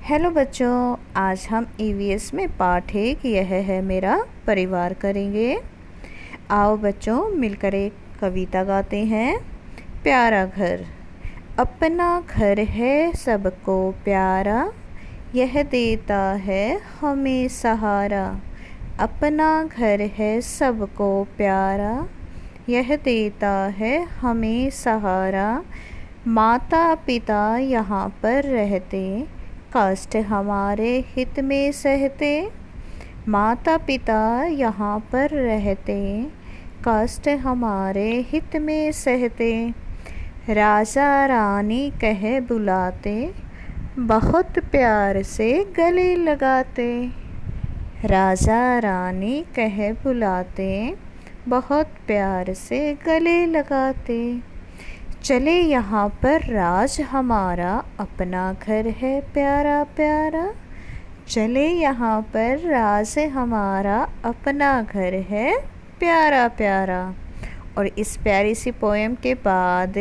Hello बच्चों, आज हम ईवीएस में पाठ एक यह है मेरा परिवार करेंगे। आओ बच्चों मिलकर एक कविता गाते हैं। प्यारा घर, अपना घर है सबको प्यारा, यह देता है हमें सहारा। अपना घर है सबको प्यारा, यह देता है हमें सहारा। माता पिता यहाँ पर रहते, कष्ट हमारे हित में सहते। माता पिता यहाँ पर रहते, कष्ट हमारे हित में सहते। राजा रानी कह बुलाते, बहुत प्यार से गले लगाते। राजा रानी कह बुलाते, बहुत प्यार से गले लगाते। चले यहाँ पर राज हमारा, अपना घर है प्यारा प्यारा। चले यहाँ पर राज हमारा, अपना घर है प्यारा प्यारा। और इस प्यारी सी पोएम के बाद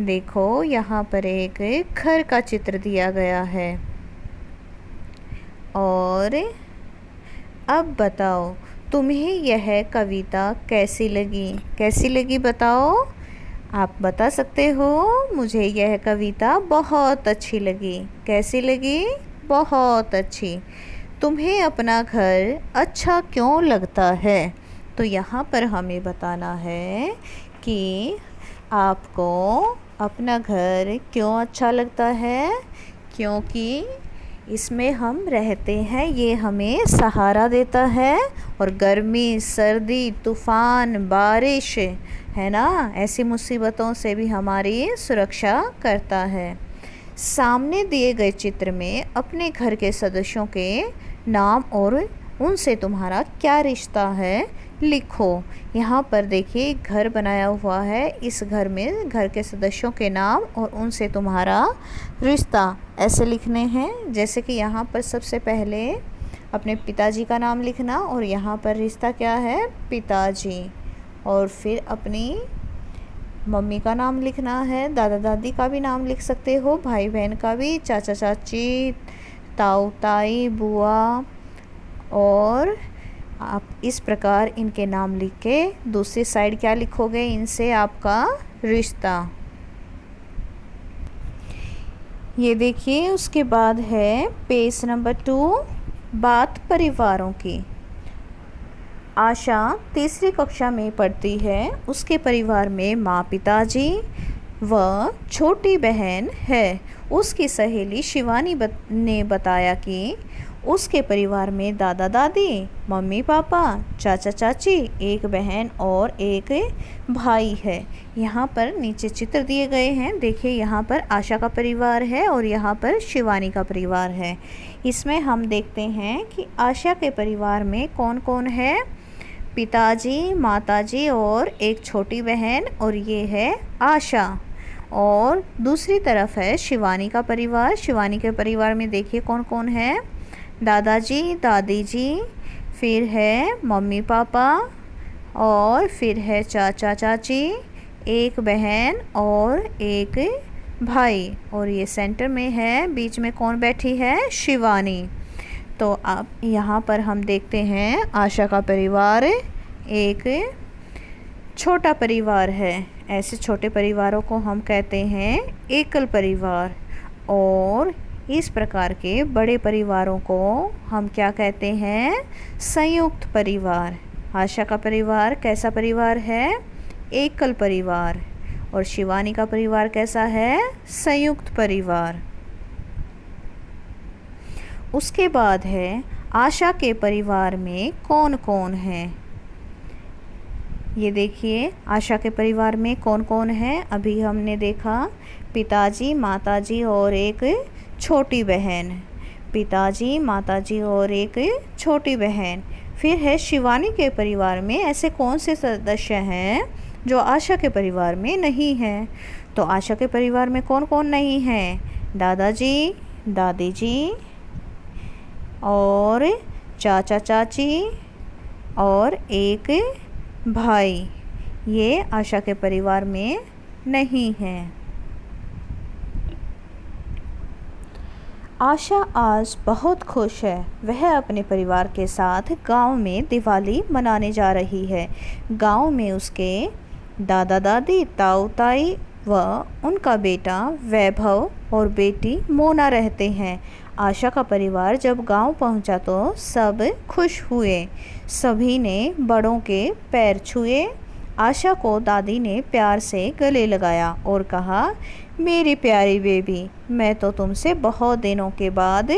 देखो यहाँ पर एक घर का चित्र दिया गया है। और अब बताओ तुम्हें यह कविता कैसी लगी बताओ। आप बता सकते हो। मुझे यह कविता बहुत अच्छी लगी। कैसी लगी? बहुत अच्छी। तुम्हें अपना घर अच्छा क्यों लगता है? तो यहाँ पर हमें बताना है कि आपको अपना घर क्यों अच्छा लगता है। क्योंकि इसमें हम रहते हैं, ये हमें सहारा देता है। और गर्मी, सर्दी, तूफ़ान, बारिश है ना, ऐसी मुसीबतों से भी हमारी सुरक्षा करता है। सामने दिए गए चित्र में अपने घर के सदस्यों के नाम और उनसे तुम्हारा क्या रिश्ता है लिखो। यहाँ पर देखिए घर बनाया हुआ है। इस घर में घर के सदस्यों के नाम और उनसे तुम्हारा रिश्ता ऐसे लिखने हैं। जैसे कि यहाँ पर सबसे पहले अपने पिताजी का नाम लिखना, और यहाँ पर रिश्ता क्या है? पिताजी। और फिर अपनी मम्मी का नाम लिखना है। दादा दादी का भी नाम लिख सकते हो, भाई बहन का भी, चाचा चाची, ताऊ ताई, बुआ। और आप इस प्रकार इनके नाम लिख के दूसरी साइड क्या लिखोगे? इनसे आपका रिश्ता। ये देखिए उसके बाद है पेज नंबर 2, बात परिवारों की। आशा तीसरी कक्षा में पढ़ती है। उसके परिवार में माँ पिताजी व छोटी बहन है। उसकी सहेली शिवानी ने बताया कि उसके परिवार में दादा दादी, मम्मी पापा, चाचा चाची, एक बहन और एक भाई है। यहाँ पर नीचे चित्र दिए गए हैं। देखिए यहाँ पर आशा का परिवार है और यहाँ पर शिवानी का परिवार है। इसमें हम देखते हैं कि आशा के परिवार में कौन कौन है? पिताजी, माताजी और एक छोटी बहन, और ये है आशा। और दूसरी तरफ है शिवानी का परिवार। शिवानी के परिवार में देखिए कौन कौन है? दादाजी, दादी जी, फिर है मम्मी पापा, और फिर है चाचा चाची, एक बहन और एक भाई। और ये सेंटर में है, बीच में कौन बैठी है? शिवानी। तो अब यहाँ पर हम देखते हैं आशा का परिवार एक छोटा परिवार है। ऐसे छोटे परिवारों को हम कहते हैं एकल परिवार। और इस प्रकार के बड़े परिवारों को हम क्या कहते हैं? संयुक्त परिवार। आशा का परिवार कैसा परिवार है? एकल परिवार। और शिवानी का परिवार कैसा है? संयुक्त परिवार। उसके बाद है आशा के परिवार में कौन कौन है। ये देखिए आशा के परिवार में कौन कौन है। अभी हमने देखा पिताजी, माताजी और एक छोटी बहन। पिताजी, माताजी और एक छोटी बहन। फिर है शिवानी के परिवार में ऐसे कौन से सदस्य हैं जो आशा के परिवार में नहीं हैं। तो आशा के परिवार में कौन कौन नहीं हैं? दादाजी, दादी जी और चाचा चाची और एक भाई। ये आशा के परिवार में नहीं हैं। आशा आज बहुत खुश है। वह अपने परिवार के साथ गांव में दिवाली मनाने जा रही है। गांव में उसके दादा दादी, ताऊ ताई व उनका बेटा वैभव और बेटी मोना रहते हैं। आशा का परिवार जब गांव पहुंचा तो सब खुश हुए। सभी ने बड़ों के पैर छुए। आशा को दादी ने प्यार से गले लगाया और कहा, मेरी प्यारी बेबी, मैं तो तुमसे बहुत दिनों के बाद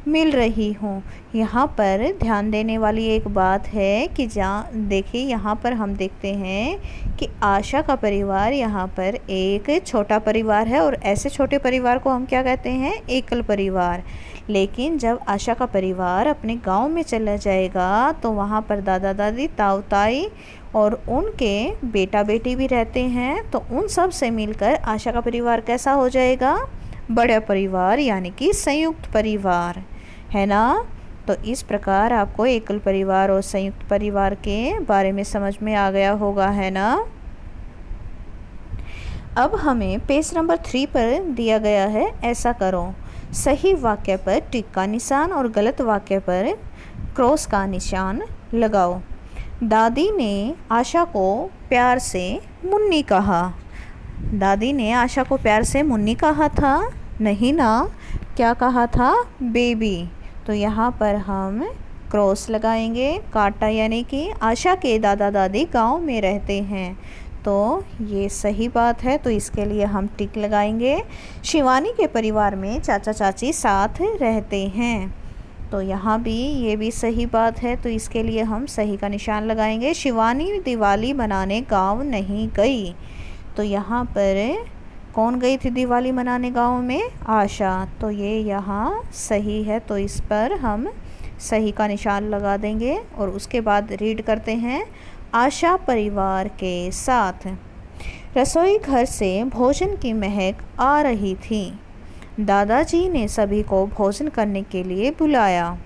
मिल रही हूँ। यहाँ पर ध्यान देने वाली एक बात है कि देखिए यहाँ पर हम देखते हैं कि आशा का परिवार यहाँ पर एक छोटा परिवार है और ऐसे छोटे परिवार को हम क्या कहते हैं, एकल परिवार। लेकिन जब आशा का परिवार अपने गांव में चला जाएगा तो वहाँ पर दादा दादी, ताऊ ताई और उनके बेटा बेटी भी रहते हैं। तो उन सब से मिलकर आशा का परिवार कैसा हो जाएगा, बड़ा परिवार, यानी कि संयुक्त परिवार, है ना। तो इस प्रकार आपको एकल परिवार और संयुक्त परिवार के बारे में समझ में आ गया होगा, है ना। अब हमें पेज नंबर 3 पर दिया गया है, ऐसा करो। सही वाक्य पर टिक का निशान और गलत वाक्य पर क्रॉस का निशान लगाओ। दादी ने आशा को प्यार से मुन्नी कहा। दादी ने आशा को प्यार से मुन्नी कहा था? नहीं ना, क्या कहा था, बेबी। तो यहाँ पर हम क्रॉस लगाएंगे, काटा, यानी कि आशा के दादा दादी गांव में रहते हैं, तो ये सही बात है, तो इसके लिए हम टिक लगाएंगे। शिवानी के परिवार में चाचा चाची साथ रहते हैं, तो यहाँ भी ये भी सही बात है, तो इसके लिए हम सही का निशान लगाएंगे। शिवानी दिवाली मनाने गांव नहीं गई, तो यहाँ पर कौन गई थी दिवाली मनाने गांव में, आशा, तो ये यहाँ सही है, तो इस पर हम सही का निशान लगा देंगे। और उसके बाद रीड करते हैं। आशा परिवार के साथ। रसोई घर से भोजन की महक आ रही थी। दादाजी ने सभी को भोजन करने के लिए बुलाया।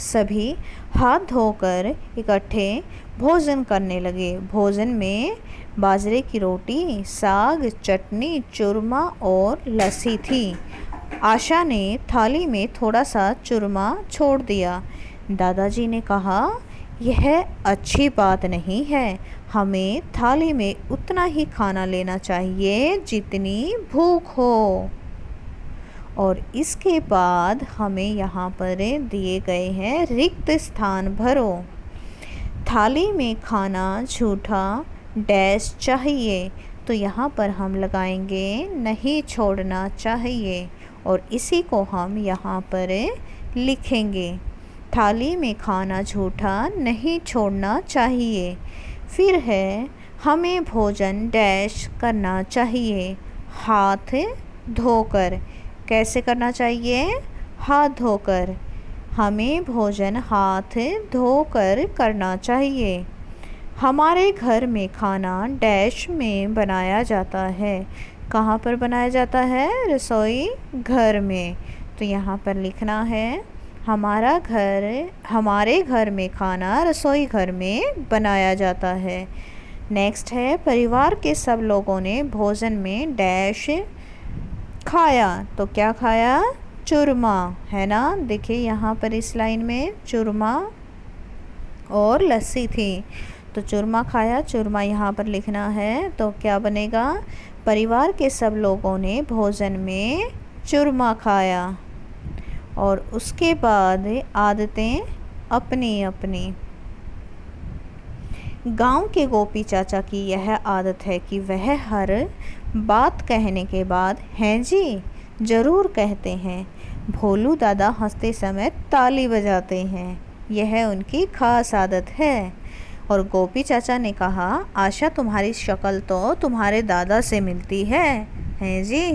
सभी हाथ धोकर इकट्ठे भोजन करने लगे। भोजन में बाजरे की रोटी, साग, चटनी, चूरमा और लस्सी थी। आशा ने थाली में थोड़ा सा चूरमा छोड़ दिया। दादाजी ने कहा, यह अच्छी बात नहीं है। हमें थाली में उतना ही खाना लेना चाहिए जितनी भूख हो। और इसके बाद हमें यहाँ पर दिए गए हैं रिक्त स्थान भरो। थाली में खाना झूठा डैश चाहिए, तो यहाँ पर हम लगाएंगे नहीं छोड़ना चाहिए, और इसी को हम यहाँ पर लिखेंगे। थाली में खाना झूठा नहीं छोड़ना चाहिए। फिर है, हमें भोजन डैश करना चाहिए, हाथ धोकर। कैसे करना चाहिए, हाथ धोकर। हमें भोजन हाथ धोकर करना चाहिए। हमारे घर में खाना डैश में बनाया जाता है। कहाँ पर बनाया जाता है, रसोई घर में। तो यहाँ पर लिखना है, हमारे घर में खाना रसोई घर में बनाया जाता है। नेक्स्ट है, परिवार के सब लोगों ने भोजन में डैश खाया। तो क्या खाया, चूरमा, है ना। देखिए यहाँ पर इस लाइन में चूरमा और लस्सी थी, तो चूरमा खाया, चूरमा यहाँ पर लिखना है। तो क्या बनेगा, परिवार के सब लोगों ने भोजन में चूरमा खाया। और उसके बाद आदतें अपनी अपनी। गांव के गोपी चाचा की यह आदत है कि वह हर बात कहने के बाद हैं जी ज़रूर कहते हैं। भोलू दादा हंसते समय ताली बजाते हैं, यह उनकी खास आदत है। और गोपी चाचा ने कहा, आशा तुम्हारी शक्ल तो तुम्हारे दादा से मिलती है, हैं जी।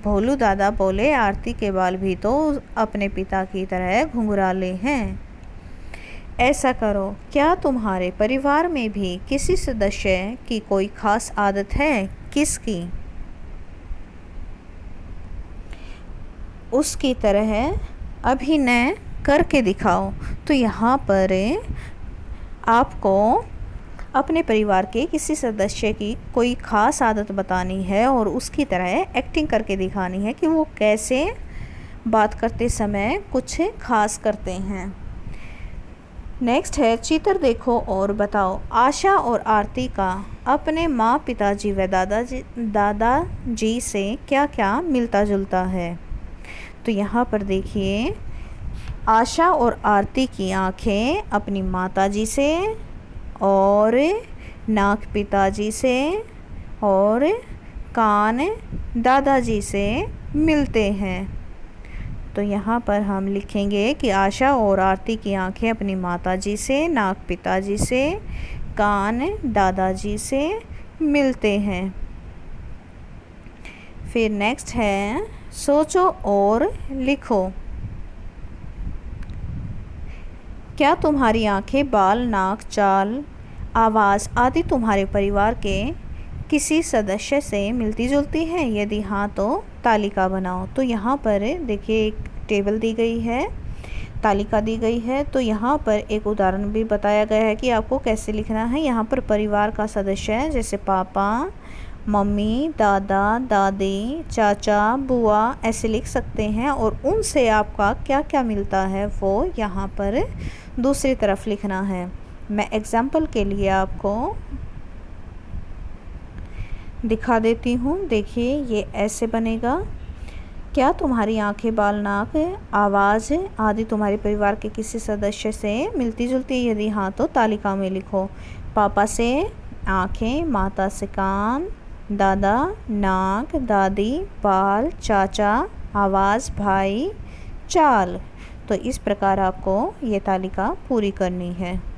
भोलू दादा बोले, आरती के बाल भी तो अपने पिता की तरह घुंघराले हैं। ऐसा करो, क्या तुम्हारे परिवार में भी किसी सदस्य की कोई खास आदत है? किसकी? उसकी तरह अभिनय करके दिखाओ। तो यहाँ पर आपको अपने परिवार के किसी सदस्य की कोई ख़ास आदत बतानी है और उसकी तरह एक्टिंग करके दिखानी है कि वो कैसे बात करते समय कुछ खास करते हैं। नेक्स्ट है चित्र देखो और बताओ। आशा और आरती का अपने माँ, पिताजी व दादाजी से क्या क्या मिलता जुलता है। तो यहाँ पर देखिए, आशा और आरती की आँखें अपनी माताजी से और नाक पिताजी से और कान दादाजी से मिलते हैं। तो यहाँ पर हम लिखेंगे कि आशा और आरती की आँखें अपनी माताजी से, नाक पिताजी से, कान दादाजी से मिलते हैं। फिर नेक्स्ट है सोचो और लिखो। क्या तुम्हारी आँखें, बाल, नाक, चाल, आवाज़ आदि तुम्हारे परिवार के किसी सदस्य से मिलती जुलती हैं? यदि हाँ तो तालिका बनाओ। तो यहाँ पर देखिए एक टेबल दी गई है, तालिका दी गई है। तो यहाँ पर एक उदाहरण भी बताया गया है कि आपको कैसे लिखना है। यहाँ पर परिवार का सदस्य है, जैसे पापा, मम्मी, दादा, दादी, चाचा, बुआ, ऐसे लिख सकते हैं। और उनसे आपका क्या क्या मिलता है वो यहाँ पर दूसरी तरफ लिखना है। मैं एग्जाम्पल के लिए आपको दिखा देती हूँ। देखिए ये ऐसे बनेगा। क्या तुम्हारी आंखें, बाल, नाक, आवाज़ आदि तुम्हारे परिवार के किसी सदस्य से मिलती जुलती है? यदि हाँ तो तालिका में लिखो। पापा से आंखें, माता से कान, दादा नाक, दादी बाल, चाचा आवाज़, भाई चाल। तो इस प्रकार आपको ये तालिका पूरी करनी है।